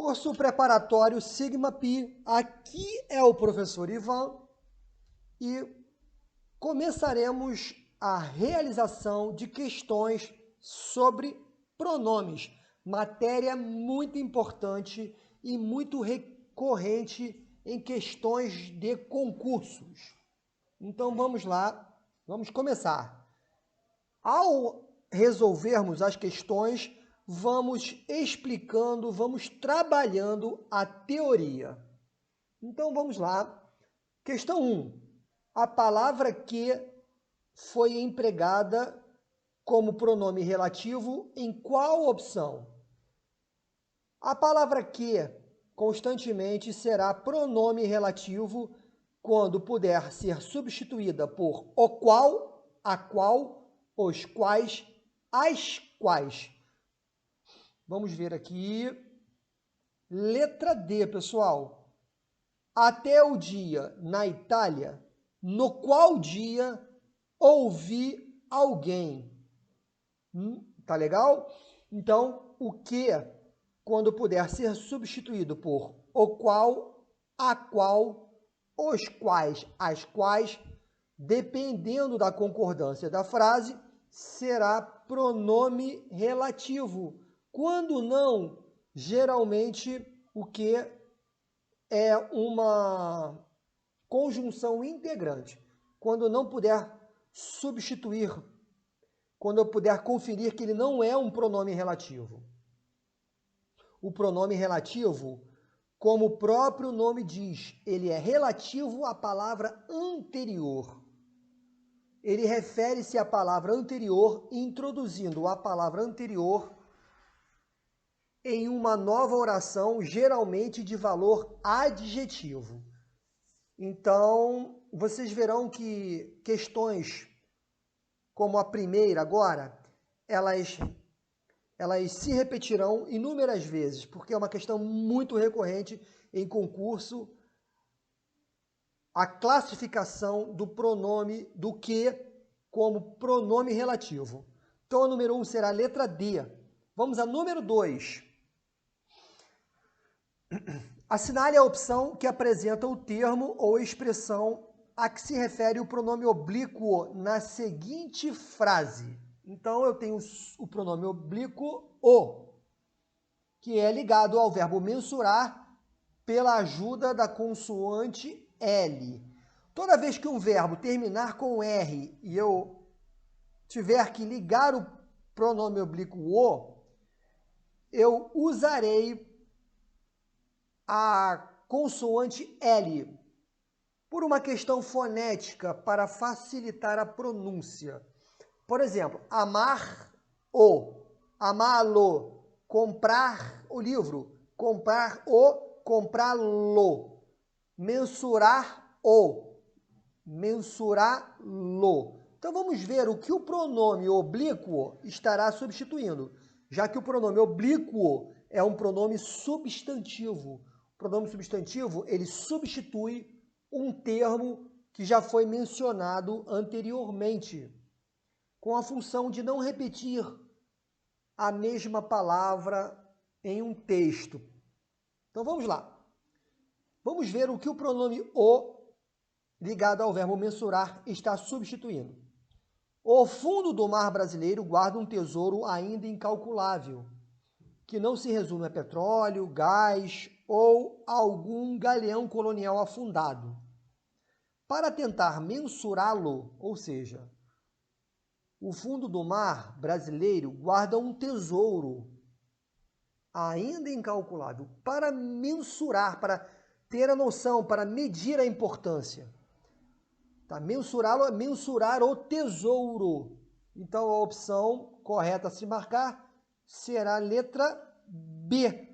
Curso preparatório Sigma Pi. Aqui é o professor Ivan e começaremos a realização de questões sobre pronomes, matéria muito importante e muito recorrente em questões de concursos. Então vamos lá, vamos começar. Ao resolvermos as questões, vamos explicando, vamos trabalhando a teoria. Então vamos lá. Questão 1. A palavra que foi empregada como pronome relativo em qual opção? A palavra que constantemente será pronome relativo quando puder ser substituída por o qual, a qual, os quais, as quais. Vamos ver aqui. Letra D, pessoal. Até o dia na Itália, no qual dia ouvi alguém. Tá legal? Então, o que, quando puder ser substituído por o qual, a qual, os quais, as quais, dependendo da concordância da frase, será pronome relativo. Quando não, geralmente o que é uma conjunção integrante. Quando não puder substituir, quando eu puder conferir que ele não é um pronome relativo. O pronome relativo, como o próprio nome diz, ele é relativo à palavra anterior. Ele refere-se à palavra anterior, introduzindo a palavra anterior em uma nova oração, geralmente de valor adjetivo. Então, vocês verão que questões como a primeira agora, elas se repetirão inúmeras vezes, porque é uma questão muito recorrente em concurso, a classificação do pronome do que como pronome relativo. Então, a número 1 será a letra D. Vamos à número 2. Assinale a opção que apresenta o termo ou expressão a que se refere o pronome oblíquo na seguinte frase. Então, eu tenho o pronome oblíquo o, que é ligado ao verbo mensurar pela ajuda da consoante L. Toda vez que um verbo terminar com R e eu tiver que ligar o pronome oblíquo o, eu usarei a consoante L por uma questão fonética para facilitar a pronúncia. Por exemplo, amar-o, amá-lo, comprar o livro, comprar-o, comprá-lo, mensurar-o, mensurá-lo. Então vamos ver o que o pronome oblíquo estará substituindo, já que o pronome oblíquo é um pronome substantivo. O pronome substantivo, ele substitui um termo que já foi mencionado anteriormente, com a função de não repetir a mesma palavra em um texto. Então vamos lá. Vamos ver o que o pronome o, ligado ao verbo mensurar, está substituindo. O fundo do mar brasileiro guarda um tesouro ainda incalculável, que não se resume a petróleo, gás ou algum galeão colonial afundado. Para tentar mensurá-lo, ou seja, o fundo do mar brasileiro guarda um tesouro ainda incalculável. Para mensurar, para ter a noção, para medir a importância. Tá? Mensurá-lo é mensurar o tesouro. Então, a opção correta a se marcar será a letra B.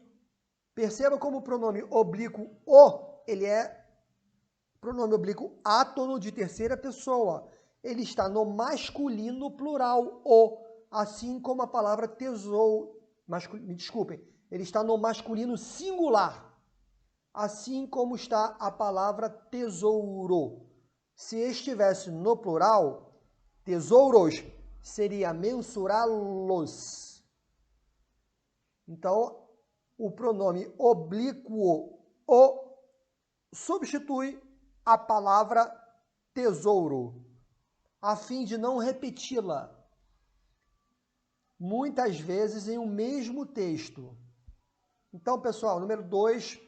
Perceba como o pronome oblíquo o, ele é pronome oblíquo átono de terceira pessoa. Ele está no masculino plural, o, assim como a palavra tesouro. Me desculpem, ele está no masculino singular, assim como está a palavra tesouro. Se estivesse no plural, tesouros, seria mensurá-los. Então, o pronome oblíquo o substitui a palavra tesouro, a fim de não repeti-la muitas vezes em um mesmo texto. Então, pessoal, número 2,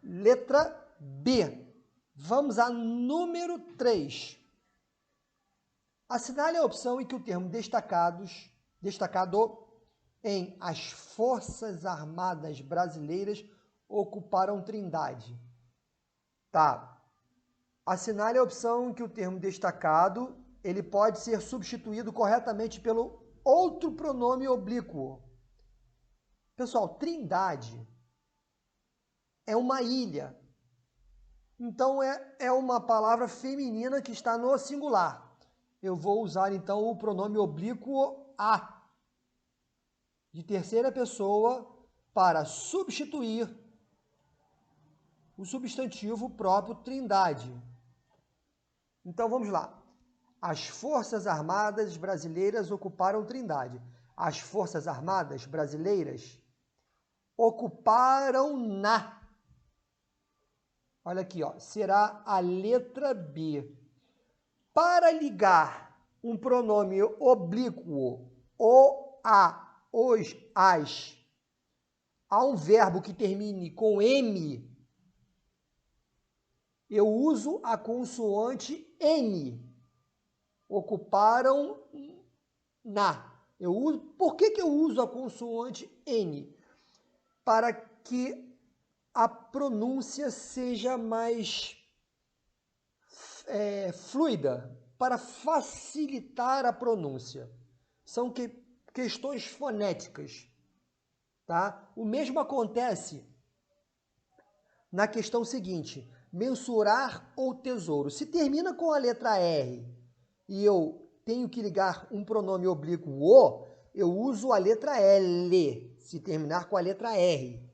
letra B. Vamos a número 3. Assinale a opção em que o termo destacado em as Forças Armadas Brasileiras ocuparam Trindade. Tá. Assinale a opção em que o termo destacado ele pode ser substituído corretamente pelo outro pronome oblíquo. Pessoal, Trindade é uma ilha. Então, é uma palavra feminina que está no singular. Eu vou usar, então, o pronome oblíquo a, de terceira pessoa, para substituir o substantivo próprio Trindade. Então, vamos lá. As Forças Armadas Brasileiras ocuparam Trindade. As Forças Armadas Brasileiras ocuparam na. Olha aqui, ó, será a letra B. Para ligar um pronome oblíquo, o, a, os, as, a um verbo que termine com M, eu uso a consoante N. Ocuparam na. Por que eu uso a consoante N? Para que a pronúncia seja mais fluida, para facilitar a pronúncia. São questões fonéticas. Tá? O mesmo acontece na questão seguinte, mensurar ou tesouro. Se termina com a letra R e eu tenho que ligar um pronome oblíquo o, eu uso a letra L, se terminar com a letra R.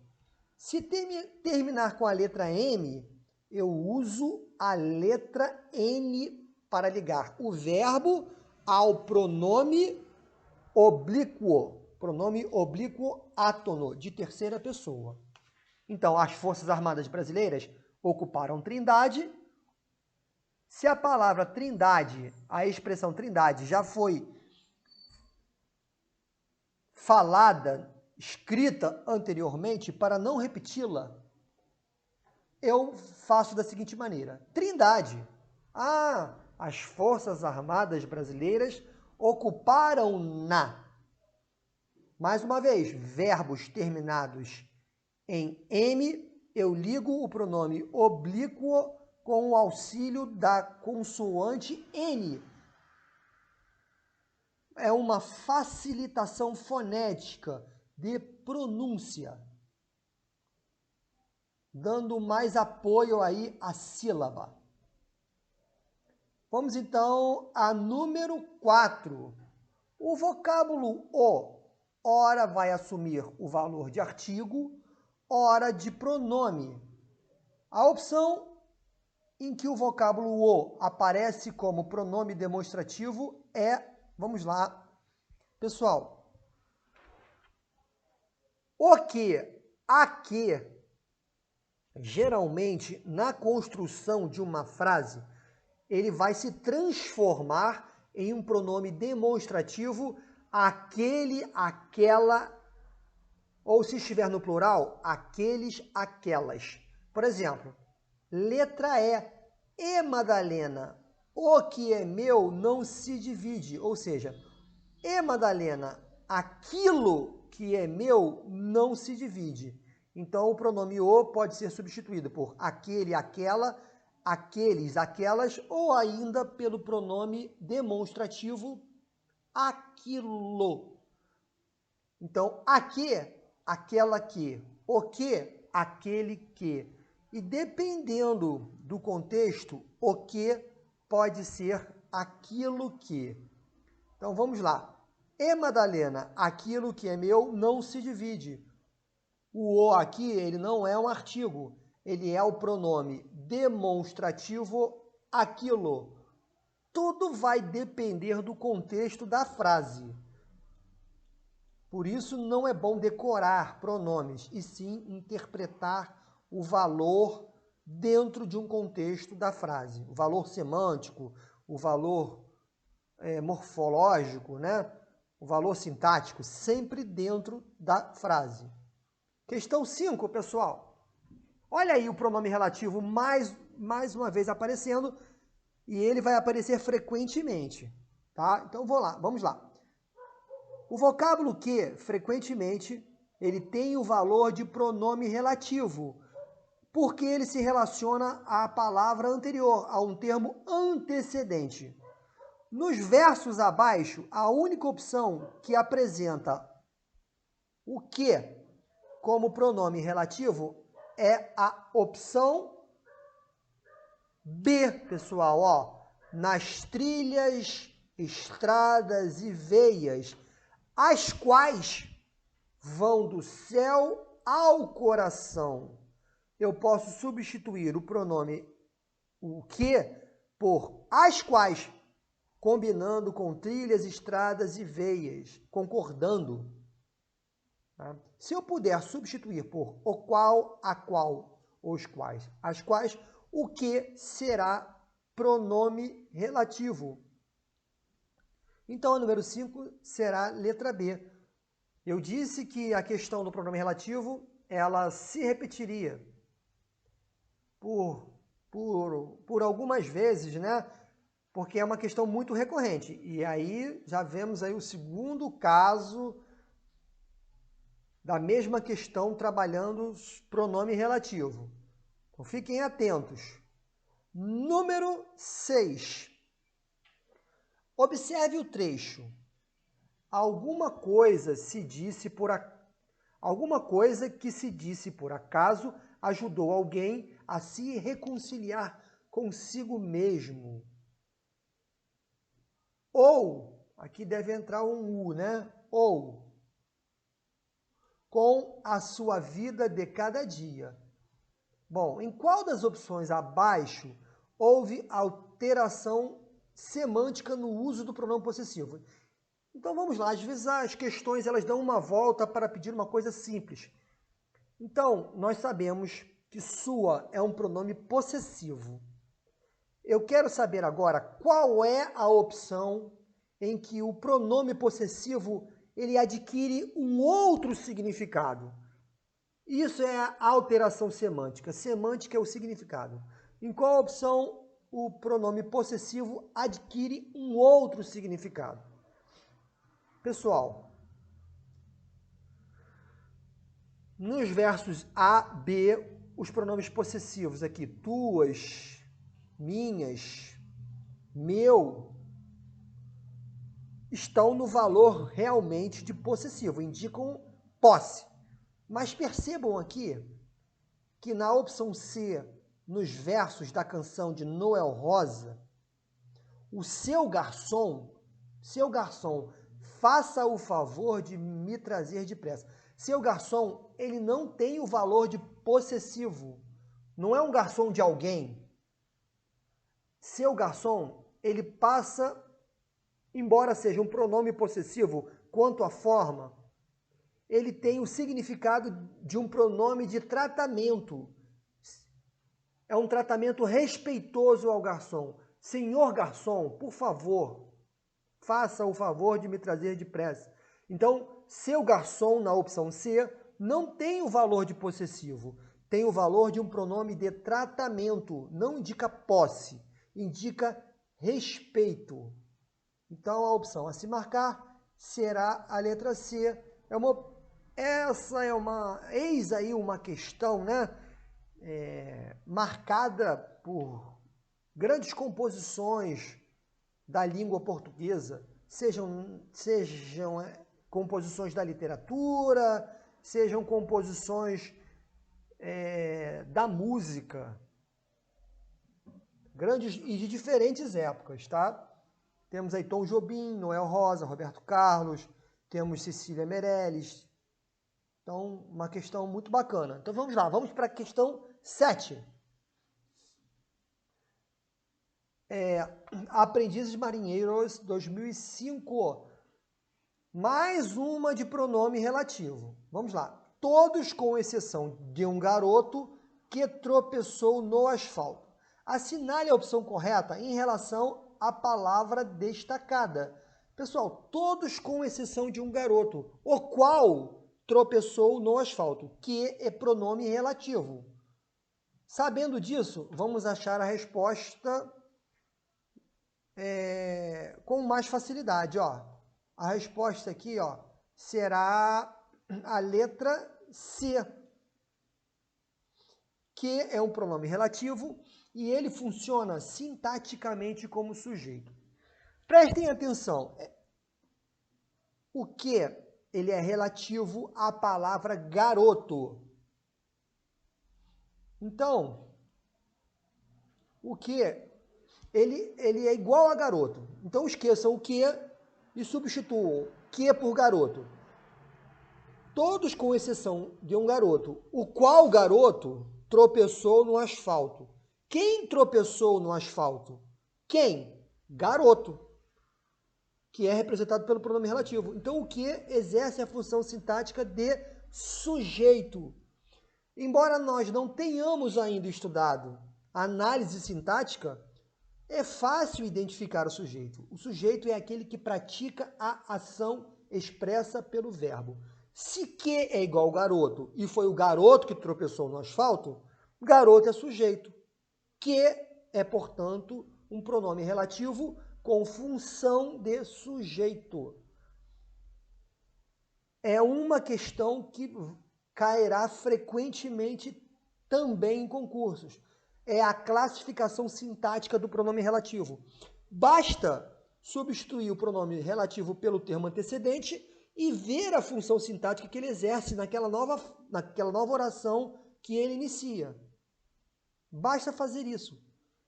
Se terminar com a letra M, eu uso a letra N para ligar o verbo ao pronome oblíquo átono, de terceira pessoa. Então, as Forças Armadas Brasileiras ocuparam Trindade. Se a palavra Trindade, a expressão Trindade, já foi falada, escrita anteriormente, para não repeti-la, eu faço da seguinte maneira. Trindade. As Forças Armadas Brasileiras ocuparam na. Mais uma vez, verbos terminados em M, eu ligo o pronome oblíquo com o auxílio da consoante N. É uma facilitação fonética de pronúncia, dando mais apoio aí à sílaba. Vamos então a número 4. O vocábulo o, ora vai assumir o valor de artigo, ora de pronome. A opção em que o vocábulo o aparece como pronome demonstrativo é, vamos lá, pessoal, o que, a que, geralmente, na construção de uma frase, ele vai se transformar em um pronome demonstrativo aquele, aquela, ou se estiver no plural, aqueles, aquelas. Por exemplo, letra E Madalena, o que é meu não se divide. Ou seja, E Madalena, aquilo que é meu não se divide. Então, o pronome o pode ser substituído por aquele, aquela, aqueles, aquelas, ou ainda pelo pronome demonstrativo aquilo. Então, aqui, aquela que, o que, aquele que. E dependendo do contexto, o que pode ser aquilo que. Então, vamos lá. E Madalena, aquilo que é meu não se divide. O aqui, ele não é um artigo, ele é o pronome demonstrativo aquilo. Tudo vai depender do contexto da frase. Por isso não é bom decorar pronomes, e sim interpretar o valor dentro de um contexto da frase. O valor semântico, o valor morfológico, né? O valor sintático, sempre dentro da frase. Questão 5, pessoal. Olha aí o pronome relativo mais uma vez aparecendo, e ele vai aparecer frequentemente, tá? Então vamos lá. O vocábulo que, frequentemente, ele tem o valor de pronome relativo, porque ele se relaciona à palavra anterior, a um termo antecedente. Nos versos abaixo, a única opção que apresenta o que como pronome relativo é a opção B, pessoal, ó. Nas trilhas, estradas e veias, as quais vão do céu ao coração. Eu posso substituir o pronome o que por as quais, combinando com trilhas, estradas e veias, concordando. Tá? Se eu puder substituir por o qual, a qual, os quais, as quais, o que será pronome relativo. Então, a número 5 será letra B. Eu disse que a questão do pronome relativo, ela se repetiria por algumas vezes, né? Porque é uma questão muito recorrente. E aí já vemos aí o segundo caso da mesma questão trabalhando pronome relativo. Então fiquem atentos. Número 6. Observe o trecho. Alguma coisa que se disse por acaso ajudou alguém a se reconciliar consigo mesmo. Ou, aqui deve entrar um U, né? Ou, com a sua vida de cada dia. Bom, em qual das opções abaixo houve alteração semântica no uso do pronome possessivo? Então vamos lá, às vezes as questões elas dão uma volta para pedir uma coisa simples. Então, nós sabemos que sua é um pronome possessivo. Eu quero saber agora qual é a opção em que o pronome possessivo ele adquire um outro significado. Isso é a alteração semântica. Semântica é o significado. Em qual opção o pronome possessivo adquire um outro significado? Pessoal, nos versos A, B, os pronomes possessivos aqui, tuas, minhas, meu, estão no valor realmente de possessivo, indicam posse. Mas percebam aqui que na opção C, nos versos da canção de Noel Rosa, o seu garçom, faça o favor de me trazer depressa. Seu garçom, ele não tem o valor de possessivo. Não é um garçom de alguém. Seu garçom, ele passa, embora seja um pronome possessivo quanto à forma, ele tem o significado de um pronome de tratamento. É um tratamento respeitoso ao garçom. Senhor garçom, por favor, faça o favor de me trazer depressa. Então, seu garçom, na opção C, não tem o valor de possessivo. Tem o valor de um pronome de tratamento. Não indica posse, indica respeito. Então, a opção a se marcar será a letra C. Eis aí uma questão, né? Marcada por grandes composições da língua portuguesa, sejam composições da literatura, sejam composições da música, grandes e de diferentes épocas, tá? Temos aí Tom Jobim, Noel Rosa, Roberto Carlos, temos Cecília Meirelles. Então, uma questão muito bacana. Então vamos lá, vamos para a questão 7. Aprendizes Marinheiros 2005. Mais uma de pronome relativo. Vamos lá. Todos com exceção de um garoto que tropeçou no asfalto. Assinale a opção correta em relação à palavra destacada. Pessoal, todos com exceção de um garoto, o qual tropeçou no asfalto, que é pronome relativo. Sabendo disso, vamos achar a resposta com mais facilidade. Ó. A resposta aqui será a letra C, que é um pronome relativo e ele funciona sintaticamente como sujeito. Prestem atenção, o que ele é relativo à palavra garoto. Então, o que ele é igual a garoto. Então esqueçam o que e substituam que por garoto. Todos com exceção de um garoto, o qual garoto tropeçou no asfalto. Quem tropeçou no asfalto? Quem? Garoto, que é representado pelo pronome relativo. Então, o que exerce a função sintática de sujeito. Embora nós não tenhamos ainda estudado análise sintática, é fácil identificar o sujeito. O sujeito é aquele que pratica a ação expressa pelo verbo. Se que é igual ao garoto e foi o garoto que tropeçou no asfalto, garoto é sujeito. Que é, portanto, um pronome relativo com função de sujeito. É uma questão que cairá frequentemente também em concursos. É a classificação sintática do pronome relativo. Basta substituir o pronome relativo pelo termo antecedente e ver a função sintática que ele exerce naquela nova oração que ele inicia. Basta fazer isso.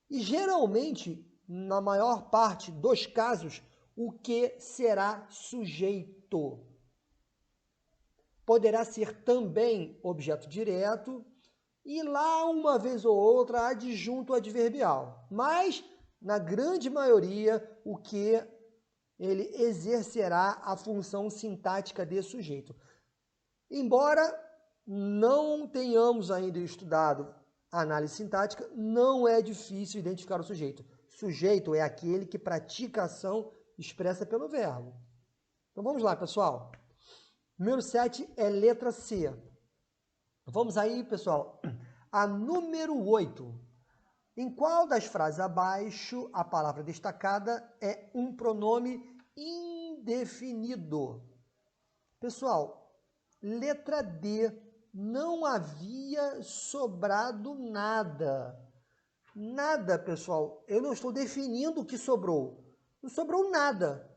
E geralmente, na maior parte dos casos, o que será sujeito. Poderá ser também objeto direto e lá uma vez ou outra adjunto adverbial. Mas, na grande maioria, o que ele exercerá a função sintática de sujeito. Embora não tenhamos ainda estudado a análise sintática, não é difícil identificar o sujeito. Sujeito é aquele que pratica a ação expressa pelo verbo. Então vamos lá, pessoal. Número 7 é letra C. Vamos aí, pessoal. A número 8. Em qual das frases abaixo a palavra destacada é um pronome indefinido? Pessoal, letra D. Não havia sobrado nada. Nada, pessoal. Eu não estou definindo o que sobrou. Não sobrou nada.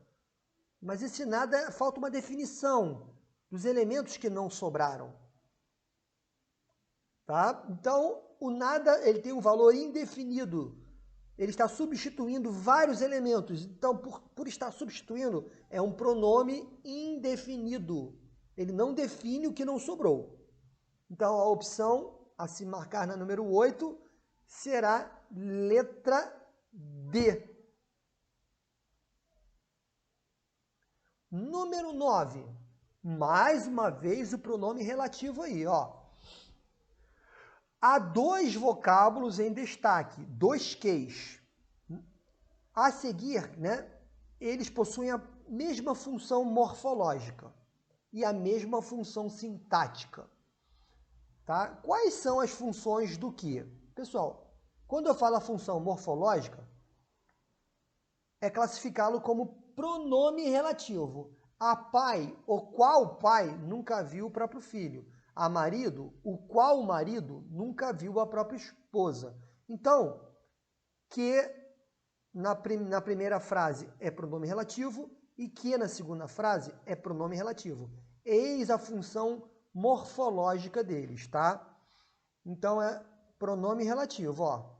Mas esse nada, falta uma definição dos elementos que não sobraram. Tá? Então, o nada ele tem um valor indefinido. Ele está substituindo vários elementos. Então, por estar substituindo, é um pronome indefinido. Ele não define o que não sobrou. Então, a opção a se marcar na número 8 será letra D. Número 9. Mais uma vez o pronome relativo aí, ó. Há dois vocábulos em destaque, dois queis. A seguir, eles possuem a mesma função morfológica e a mesma função sintática. Tá? Quais são as funções do que? Pessoal, quando eu falo a função morfológica, é classificá-lo como pronome relativo. A pai, o qual pai nunca viu o próprio filho. A marido, o qual marido nunca viu a própria esposa. Então, que na primeira frase é pronome relativo e que na segunda frase é pronome relativo. Eis a função morfológica deles, tá? Então, é pronome relativo, ó.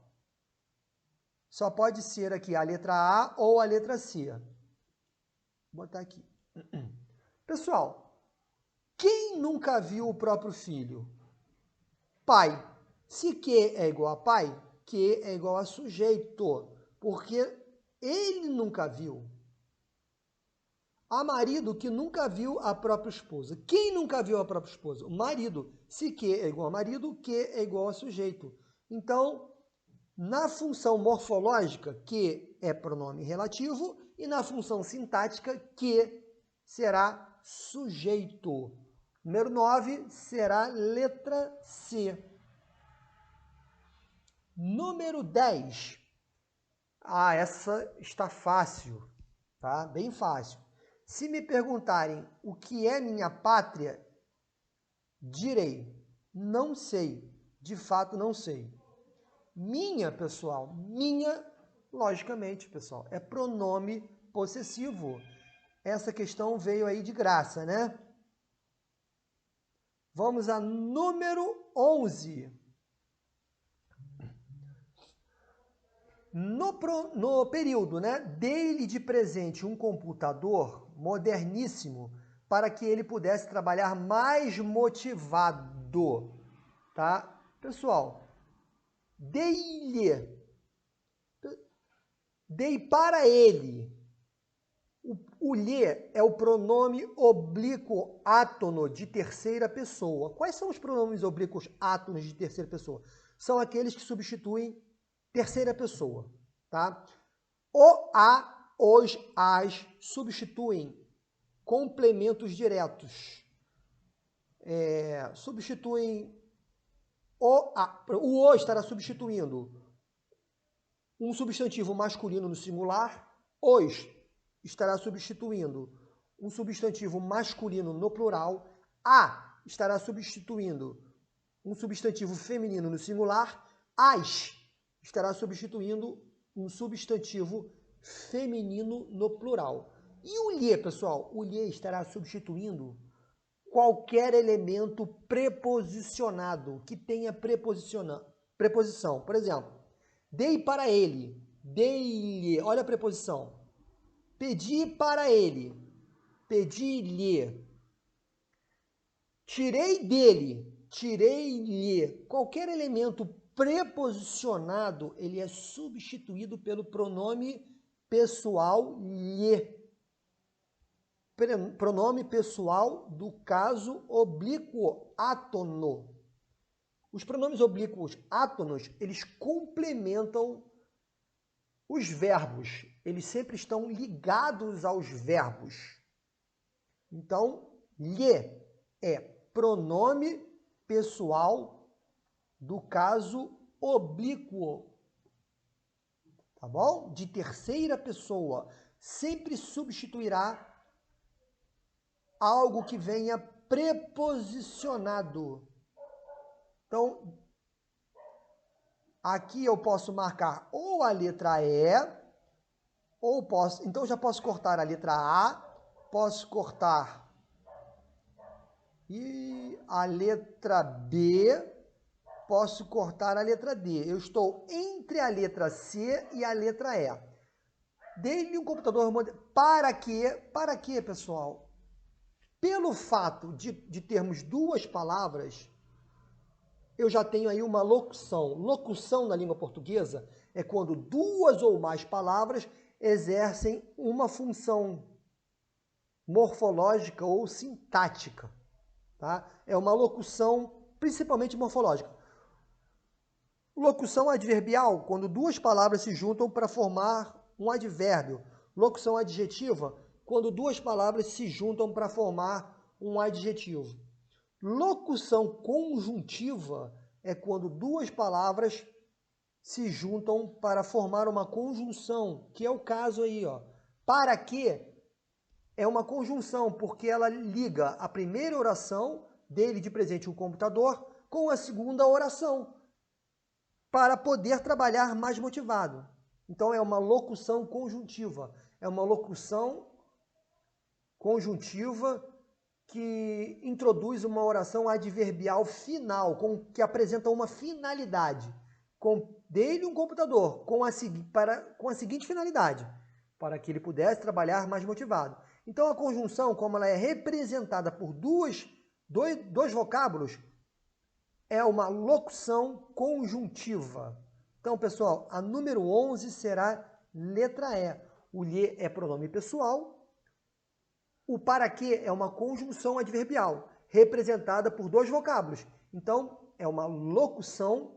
Só pode ser aqui a letra A ou a letra C. Vou botar aqui. Pessoal, quem nunca viu o próprio filho? Pai. Se que é igual a pai, que é igual a sujeito, porque ele nunca viu. Há marido que nunca viu a própria esposa. Quem nunca viu a própria esposa? O marido. Se que é igual a marido, que é igual a sujeito. Então, na função morfológica, que é pronome relativo, e na função sintática, que será sujeito. Número 9 será letra C. Número 10. Ah, essa está fácil, tá? Bem fácil. Se me perguntarem o que é minha pátria, direi, não sei. De fato, não sei. Minha, pessoal, minha, logicamente, pessoal, é pronome possessivo. Essa questão veio aí de graça, né? Vamos a número 11. No período, né, dei-lhe de presente um computador moderníssimo para que ele pudesse trabalhar mais motivado, tá? Pessoal, dei-lhe, dei para ele. O lhe é o pronome oblíquo átono de terceira pessoa. Quais são os pronomes oblíquos átonos de terceira pessoa? São aqueles que substituem terceira pessoa, tá? O, a, os, as substituem complementos diretos. Substituem o estará substituindo um substantivo masculino no singular, os estará substituindo um substantivo masculino no plural, a estará substituindo um substantivo feminino no singular, as estará substituindo um substantivo feminino no plural. E o lhe, pessoal? O lhe estará substituindo qualquer elemento preposicionado que tenha preposição. Por exemplo, dei para ele, dei-lhe, olha a preposição. Pedi para ele, pedi-lhe. Tirei dele, tirei-lhe. Qualquer elemento preposicionado, ele é substituído pelo pronome pessoal lhe. Pronome pessoal do caso oblíquo átono. Os pronomes oblíquos átonos, eles complementam os verbos. Eles sempre estão ligados aos verbos. Então, lhe é pronome pessoal do caso oblíquo. Tá bom? De terceira pessoa. Sempre substituirá algo que venha preposicionado. Então, aqui eu posso marcar ou a letra E, ou posso... Então, já posso cortar a letra A, posso cortar e a letra B, posso cortar a letra D. Eu estou entre a letra C e a letra E. Dei-lhe um computador moderno. Para quê? Para quê, pessoal? Pelo fato de termos duas palavras, eu já tenho aí uma locução. Locução na língua portuguesa é quando duas ou mais palavras exercem uma função morfológica ou sintática. Tá? É uma locução principalmente morfológica. Locução adverbial, quando duas palavras se juntam para formar um advérbio. Locução adjetiva, quando duas palavras se juntam para formar um adjetivo. Locução conjuntiva é quando duas palavras se juntam para formar uma conjunção, que é o caso aí, ó. Para que é uma conjunção, porque ela liga a primeira oração dele de presente um computador com a segunda oração, para poder trabalhar mais motivado. Então é uma locução conjuntiva, é uma locução conjuntiva que introduz uma oração adverbial final, que apresenta uma finalidade. Dei-lhe um computador com a seguinte finalidade, para que ele pudesse trabalhar mais motivado. Então a conjunção, como ela é representada por dois vocábulos, é uma locução conjuntiva. Então, pessoal, a número 11 será letra E. O lhe é pronome pessoal, O para quê é uma conjunção adverbial, representada por dois vocábulos. Então, é uma locução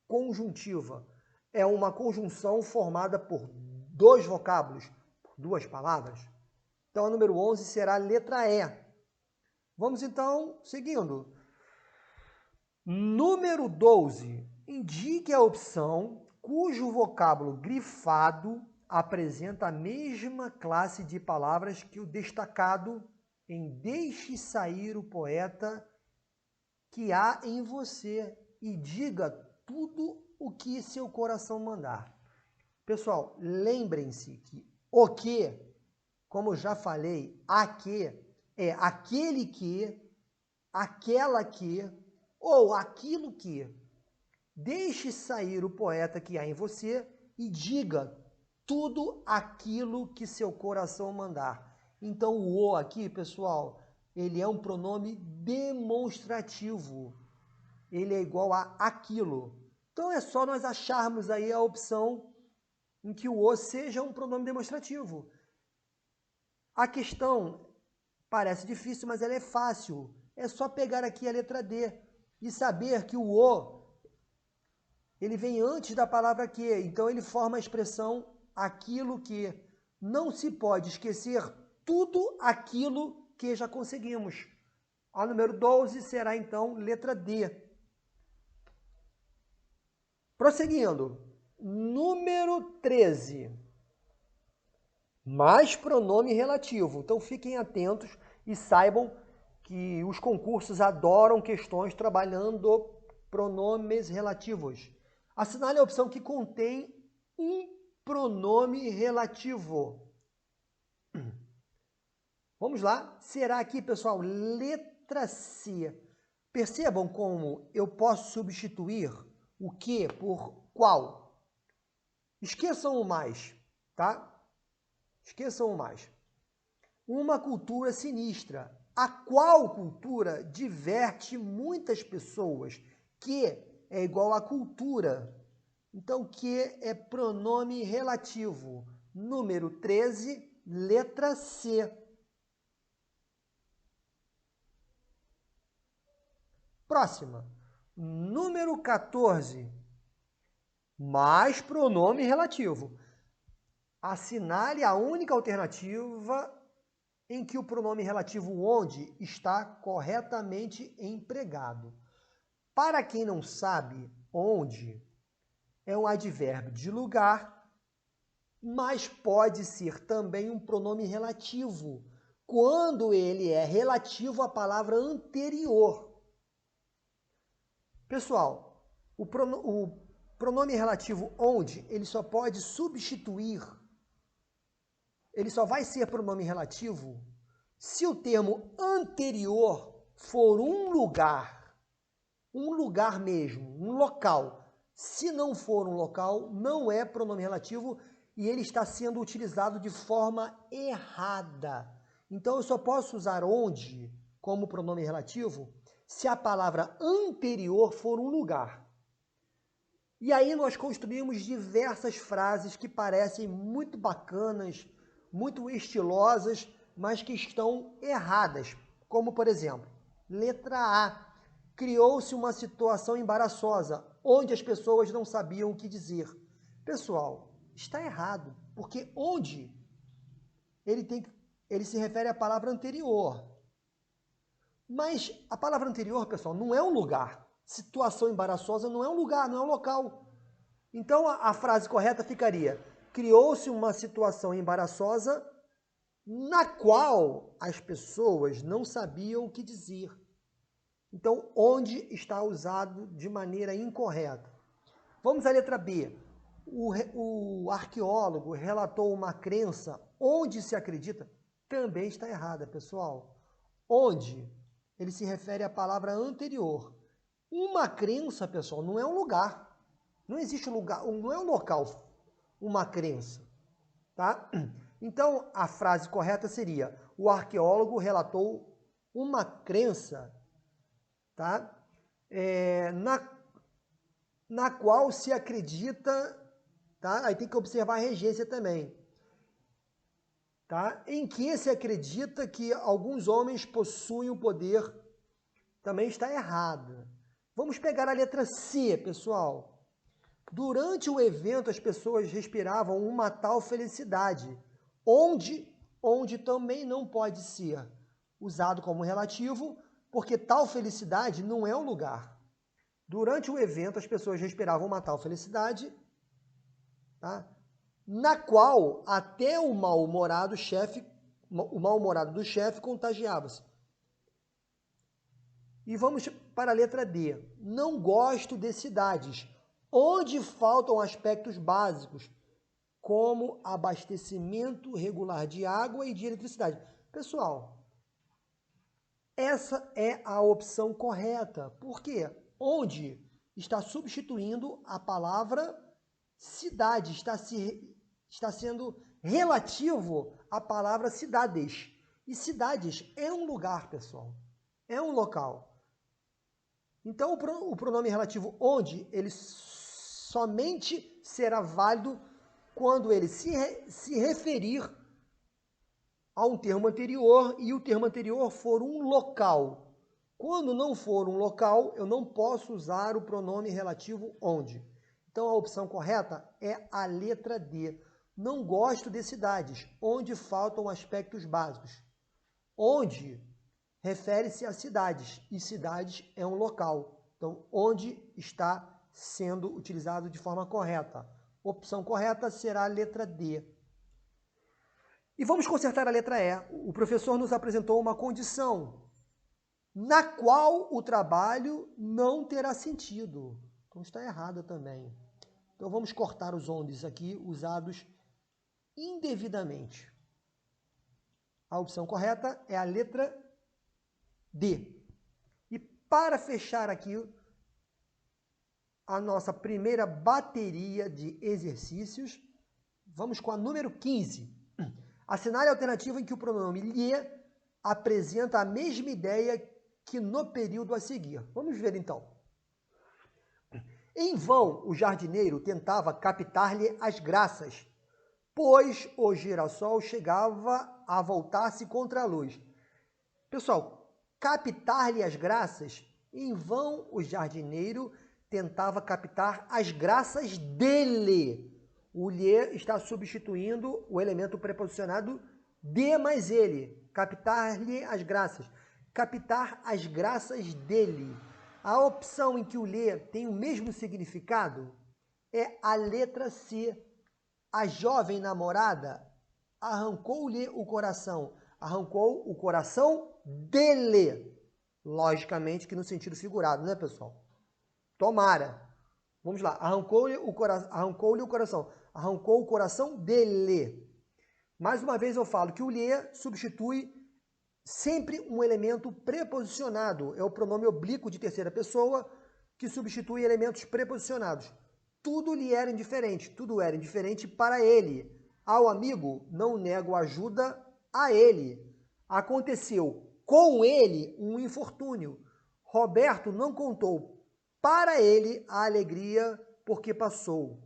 conjuntiva. É uma conjunção formada por dois vocábulos, por duas palavras. Então, a número 11 será a letra E. Vamos, então, seguindo. Número 12. Indique a opção cujo vocábulo grifado apresenta a mesma classe de palavras que o destacado em Deixe sair o poeta que há em você e diga tudo o que seu coração mandar. Pessoal, lembrem-se que o que, como eu já falei, a que é aquele que, aquela que ou aquilo que. Deixe sair o poeta que há em você e diga tudo aquilo que seu coração mandar. Então, o o aqui, pessoal, ele é um pronome demonstrativo. Ele é igual a aquilo. Então, é só nós acharmos aí a opção em que o o seja um pronome demonstrativo. A questão parece difícil, mas ela é fácil. É só pegar aqui a letra D e saber que o o ele vem antes da palavra que, então ele forma a expressão aquilo que. Não se pode esquecer tudo aquilo que já conseguimos. A número 12 será então letra D. Prosseguindo. Número 13. Mais pronome relativo. Então fiquem atentos e saibam que os concursos adoram questões trabalhando pronomes relativos. Assinale a opção que contém um pronome relativo. Vamos lá. Será aqui, pessoal, letra C. Percebam como eu posso substituir o que por qual. Esqueçam o mais, tá? Esqueçam o mais. Uma cultura sinistra. A qual cultura diverte muitas pessoas? Que é igual a cultura. Então, que é pronome relativo. Número 13, letra C. Próxima. Número 14, mais pronome relativo. Assinale a única alternativa em que o pronome relativo onde está corretamente empregado. Para quem não sabe, onde é um advérbio de lugar, mas pode ser também um pronome relativo, quando ele é relativo à palavra anterior. Pessoal, o pronome relativo onde, ele só pode substituir, ele só vai ser pronome relativo se o termo anterior for um lugar mesmo, um local. Se não for um local, não é pronome relativo e ele está sendo utilizado de forma errada. Então, eu só posso usar onde como pronome relativo se a palavra anterior for um lugar. E aí nós construímos diversas frases que parecem muito bacanas, muito estilosas, mas que estão erradas. Como, por exemplo, letra A. Criou-se uma situação embaraçosa, onde as pessoas não sabiam o que dizer. Pessoal, está errado, porque onde ele se refere à palavra anterior. Mas a palavra anterior, pessoal, não é um lugar. Situação embaraçosa não é um lugar, não é um local. Então a frase correta ficaria: criou-se uma situação embaraçosa na qual as pessoas não sabiam o que dizer. Então, onde está usado de maneira incorreta. Vamos à letra B. O arqueólogo relatou uma crença onde se acredita. Também está errada, pessoal. Onde? Ele se refere à palavra anterior. Uma crença, pessoal, não é um lugar. Não existe lugar, não é um local, uma crença. Tá? Então, a frase correta seria: o arqueólogo relatou uma crença, tá? Na qual se acredita, tá? Aí tem que observar a regência também. tá? Em que se acredita que alguns homens possuem o poder, também está errada. Vamos pegar a letra C, pessoal. Durante o evento, as pessoas respiravam uma tal felicidade, onde também não pode ser usado como relativo, porque tal felicidade não é um lugar. Durante o evento, as pessoas respiravam uma tal felicidade, tá? Na qual até o mal-humorado do chefe contagiava-se. E vamos para a letra D. Não gosto de cidades onde faltam aspectos básicos, como abastecimento regular de água e de eletricidade. Pessoal, essa é a opção correta. Por quê? Onde está substituindo a palavra cidade, está sendo relativo à palavra cidades. E cidades é um lugar, pessoal. É um local. Então, o pronome relativo onde, ele somente será válido quando ele se referir a um termo anterior e o termo anterior for um local. Quando não for um local, eu não posso usar o pronome relativo onde. Então, a opção correta é a letra D. Não gosto de cidades onde faltam aspectos básicos. Onde refere-se a cidades, e cidades é um local. Então, onde está sendo utilizado de forma correta? Opção correta será a letra D. E vamos consertar a letra E. O professor nos apresentou uma condição na qual o trabalho não terá sentido. Então, está errada também. Então, vamos cortar os ondes aqui usados indevidamente. A opção correta é a letra D. E para fechar aqui a nossa primeira bateria de exercícios, vamos com a número 15. Assinale a alternativa em que o pronome lhe apresenta a mesma ideia que no período a seguir. Vamos ver então. Em vão, o jardineiro tentava captar-lhe as graças, pois o girassol chegava a voltar-se contra a luz. Pessoal, captar-lhe as graças, em vão o jardineiro tentava captar as graças dele. O lhe está substituindo o elemento preposicionado de mais ele. Captar-lhe as graças. Captar as graças dele. A opção em que o lhe tem o mesmo significado é a letra C. A jovem namorada arrancou-lhe o coração. Arrancou o coração dele. Logicamente que no sentido figurado, né, pessoal? Tomara. Vamos lá. Arrancou-lhe o coração. Arrancou o coração dele. Mais uma vez eu falo que o lhe substitui sempre um elemento preposicionado. É o pronome oblíquo de terceira pessoa que substitui elementos preposicionados. Tudo lhe era indiferente. Tudo era indiferente para ele. Ao amigo, não nego ajuda a ele. Aconteceu com ele um infortúnio. Roberto não contou para ele a alegria porque passou.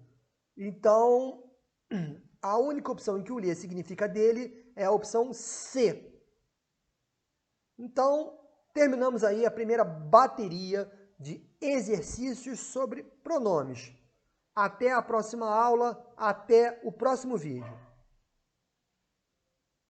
Então, a única opção em que o lhe significa dele é a opção C. Então, terminamos aí a primeira bateria de exercícios sobre pronomes. Até a próxima aula, até o próximo vídeo.